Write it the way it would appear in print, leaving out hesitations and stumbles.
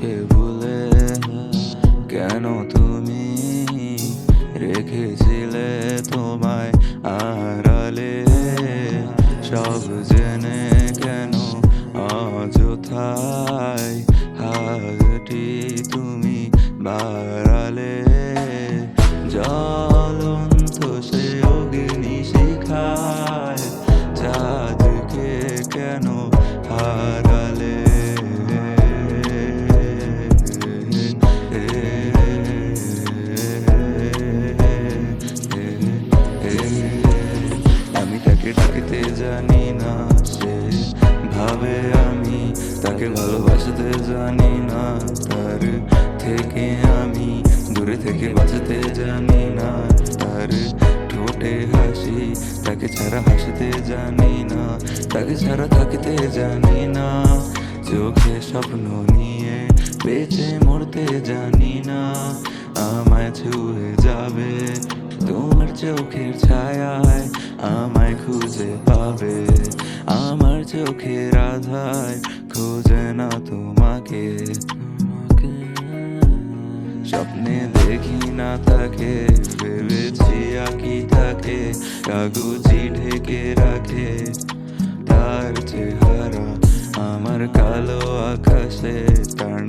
আমাকে ভুলে কেন তুমি রেখেছিলে তোমায় আড়ালে? সব জেনে কেন অযথায় হাতটি তুমি বাড়ালে? জ্বলন্ত সে অগ্নি শিখায় চাঁদকে কেন হারালে? আমি তাকে ডাকতে জানি না, সে ভাবে আমি তাকে ভালোবাসতে জানি না। তার থেকে আমি দূরে থেকে বাঁচতে জানি না। তার ঠোঁটে হাসি, তাকে ছাড়া হাসতে জানি না। তাকে ছাড়া থাকতে জানি না। চোখে স্বপ্ন নিয়ে বেঁচে মরতে জানি না। আমায় ছুঁয়ে যাবে তোমার চোখের ছায়ায়, আমায় খুঁজে পাবে আমার চোখের আধার। খুঁজে না তোমাকে, স্বপ্নে দেখি না তাকে, ভেবেছি আঁকি তাকে, কাগজি ঢেকে রাখে তার চেহারা আমার কালো আকাশে। তার